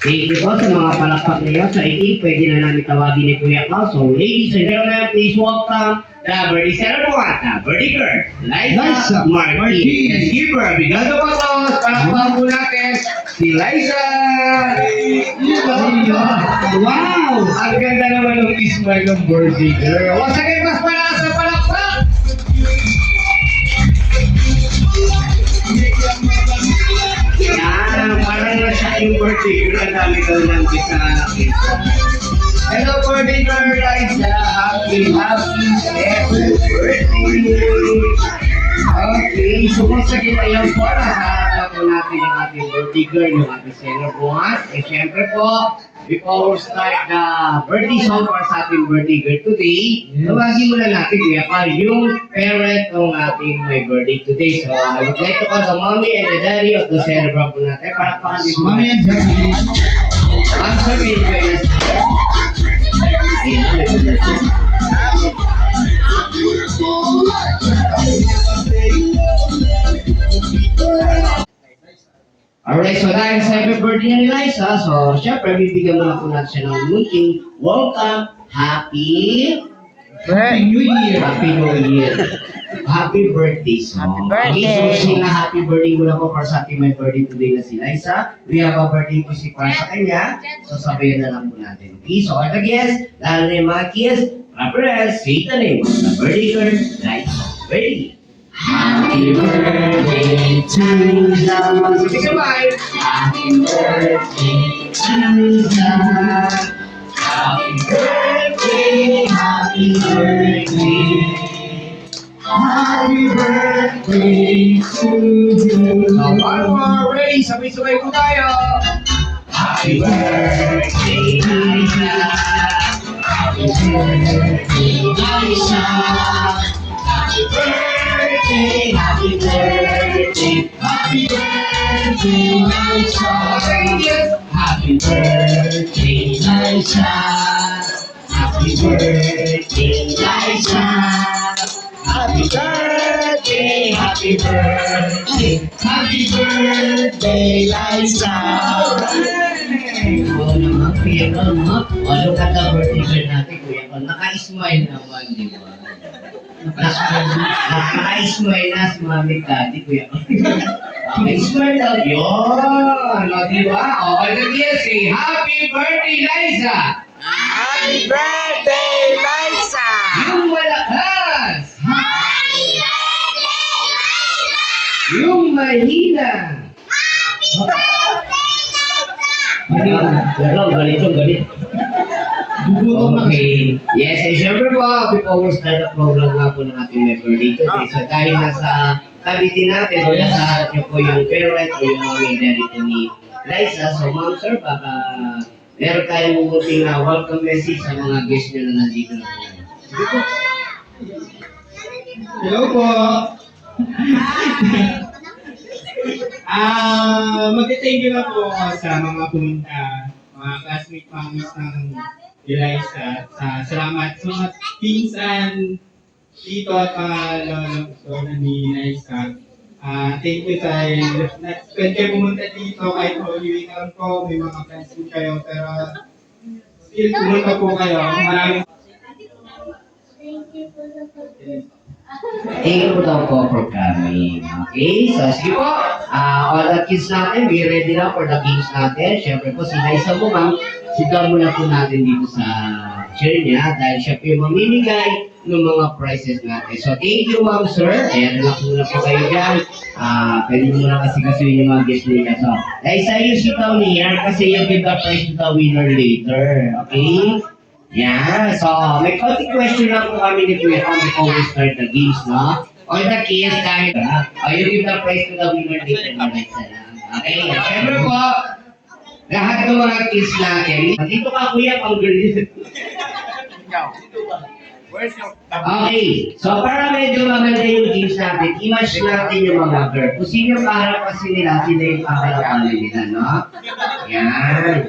Thank you po sa mga palakpak niyo. Sa itig, pwede na namin tawagin ni Kuya Pao. So, ladies and gentlemen, please welcome the birthday celebrant, the birthday girl, Liza Marquez. Give her a big round of applause. Palakpak po natin si Liza. Wow! Ang ganda naman ng smile ng birthday girl. Once again, mas malakas na palakpak. Yan, parang nasa yung birthday girl. Ang dami daw ng bisa nakita. Hello, birthday girl, Liza. Happy birthday. Okay, so kung sa kita yan po, nakakata po natin yung ating birthday girl, yung ating celebrant. Eh, syempre po, before we start the birthday song para sa ating birthday girl today, tawagin muna natin, Kuya Pal, yung parent ng ating may birthday today. So, I would like to call the mommy and the daddy of the celebrant po natin. Para pakandit mo. Mommy and daddy. Ang sabihin ko yun. Alright, so dahil sa happy birthday ni Liza, so syempre bibigyan mo na po natin siya ng munting welcome, happy New Year. Happy New Year. Happy birthday song. Happy birthday. Okay, so sing happy birthday muna po para sa ating may birthday today na si Liza. We have a birthday music para sa kanya. So sabayan na lang po natin. Okay, so all the guests, lalo na yung mga kids, Gabriel, say the name of the birthday girl, Liza. Ready? Happy birthday to the Goodbye. Happy birthday to the Happy birthday, happy birthday. Happy birthday to you. So, one more. Ready? Sabay-sabay po tayo. Happy birthday, Liza. Happy birthday, Liza. Happy birthday, happy birthday. Happy birthday, Liza. Happy birthday, Liza. Happy birthday, Liza. Happy birthday, happy birthday, happy birthday, Liza. Oo naman, Kuya Pal, no? Look at the birthday girl natin, Kuya Pal. Naka-smile naman, di ba? Naka-smile na si Mami Daddy, Kuya Pal. Naka-smile daw. Yun! O, di ba? O, all the kids say, Happy birthday, Liza! Happy birthday, Liza! Yung malakas! Yung mahina! Galit. Okay. Yes, and syempre po, before we start the program nga po ng ating may birthday today, so dahil nasa tabi din natin, o nasa harap niyo po yung parent o yung mommy and daddy po ni Liza, so ma'am sir, baka meron tayong munting welcome message sa mga guests nyo na nandito na po. Sige po. Hello po. Mag-thank you na po ako sa mga pumunta, mga classmate families ng Eliza. Salamat sa mga pinsan, tito at mga lolo ni Eliza. Thank you dahil pwede kayo pumunta dito kahit Holy Week lang po, may mga friends po kayo, pero still pumunta po kayo. Maraming Thank you po daw po for coming. Okay, so sige po. All the kids natin, be ready na for the games natin. Siyempre po, si Liza mo ma'am, sigaw muna po natin dito sa chair niya dahil siya po yung mamimigay ng mga prizes natin. So thank you ma'am sir. Ayan, relax muna po kayo dyan. Pwede mo na kasi kasuyin yung mga guests nila. So, Liza, you sit down here kasi you give the prize to the winner later. Okay? Yeah, so may konting question lang po kami ni Kuya Pam before we start the games, no? All the kids, kahit you give the prize to the winner later na okay, syempre po, lahat ng mga kids natin, dito ka Kuya Pam girl. Okay, so para medyo maganda yung games natin, i-match natin yung mga girl. Kung sino yung kaharap kasi nila, sila yung kakalapanin nila, no? Yan.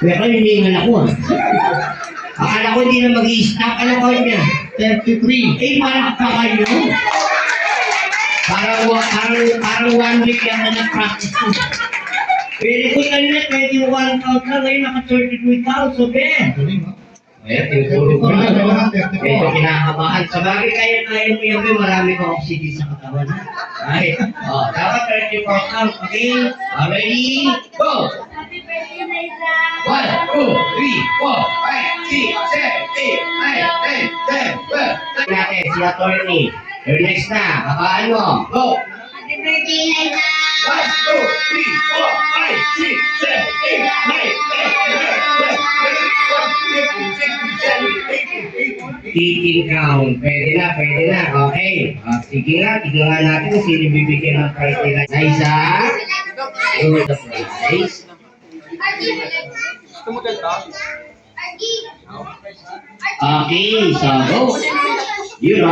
Pero hiningal ako ah. Akala ko hindi na mag-i-stop. Ano ko niya? 33. Eh, malak pa kayo. Parang 1 week lang na nag-practice ko. Very good kanina, 21,000 lang. Ngayon, naka-33,000. Eh, tinutulog ko na. Medyo kinakabahan. Sa bagay kaya mo yan, marami ka oxygen sa katawan. Ay, dapat 34,000. Okay? Ready? Go! Happy birthday, Liza. 1, 2, 3, 4, 5, 6, 7, 8, 9, 10, 11. Natin, si attorney. You're next na. Kakaan mo. Go! Happy birthday, Liza. 1, 2, 3, 4, 5, 6, 7, 8, 9, 10, 11, 12, 13, 14, 15, 16, 17, 18, 19, 18 count. Pwede na. Okay. Sige nga, tignan nga natin kung sino bibigyan ng prize nila. Liza, you're the prize. Okay, so go. Yun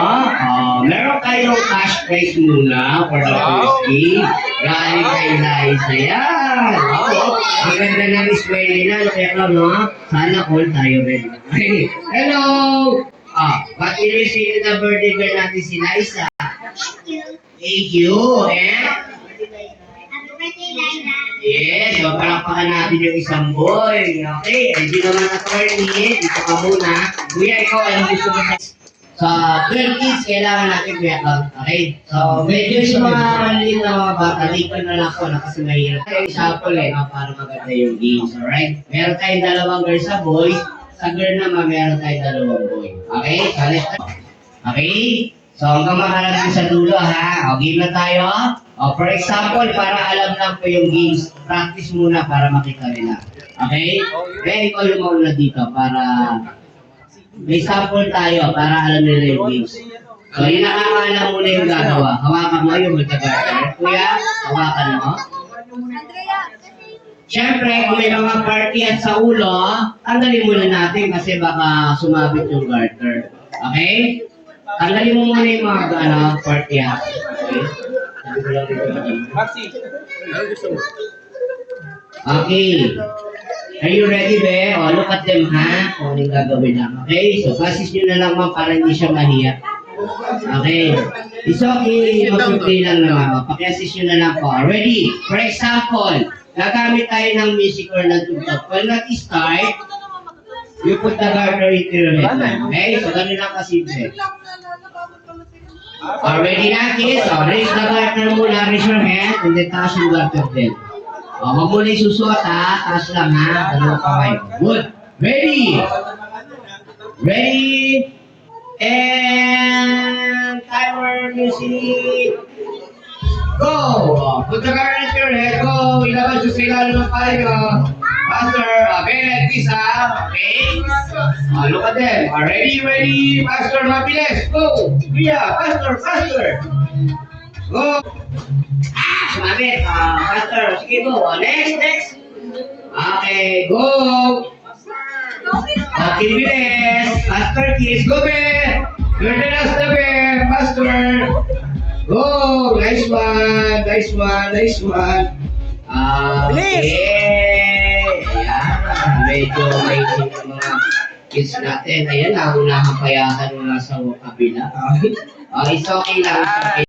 meron kayong cash prize muna for the first game. Galing kay Liza yan. Ang ganda ng display nila. Kaya lang, sana all tayo rin. Okay. Hello! What will you say to the birthday girl natin si Liza? Thank you. And? Happy birthday, Liza. Yes, so palakpakan natin yung isang boy. Okay, hindi naman attorney. Dito ka muna. Kuya, ikaw, anong gusto mo sa 12 kids, kailangan natin kuya count. Okay? So, medyo yung mga maliit na mga bata, dito na lang ako na kasi mahirap. Kaya example para maganda yung games, alright? Meron tayong dalawang girls sa boys. Sa girl naman, meron tayong dalawang boy. Okay? So, let's okay? So, hanggang makarating sa dulo, ha? O, game na tayo. O, for example, para alam lang po yung games, practice muna para makita nila. Okay? Kaya ikaw yung mauna dito para may sample tayo para alam nila yung games. So, yung nakakaalam muna yung gagawa. Hawakan mo yung magkagarter. Kuya, hawakan mo. Siyempre, kung may mga party at sa ulo, tanggalin muna natin kasi baka sumabit yung garter. Okay? Tanggalin mo muna yung mga party at. Okay? Okay. Are you ready, be? O, look at them, ha? Kung anong gagawin lang. Okay? So, pasis nyo na lang, ma'am, para hindi siya mahiya. Okay. It's okay. Mag-play lang naman. Paki-assist nyo na lang po. Ready? For example, gagamit tayo ng music or ng tugtog. When nag-start, you put the garter into your head. Okay? So, ganun lang kasimple. Ready na, kids? So, raise the garter muna. Raise your hand. And then, taas yung garter din. Huwag mo na isusuot, ha? Taas lang, ha? Dalawang kamay. Good. Ready? Ready? And timer music. Go! Put the garter into your head. Go! Ilabas yung sa ilalim ng payo. Pastor. Okay, like this, ha? Okay? Look at them. Ready, Pastor, mabilis. Go. Kuya, Pastor. Go. Sumabit. Pastor, sige, go. Next. Okay, go. Okay, bilis. Pastor, kiss. Go, be. You're the last na, be. Pastor. Go. Nice one. Okay. Ayan. Medyo may mga kids natin. Ayan, nahunahan pa yata nung nasa kabila. It's okay lang.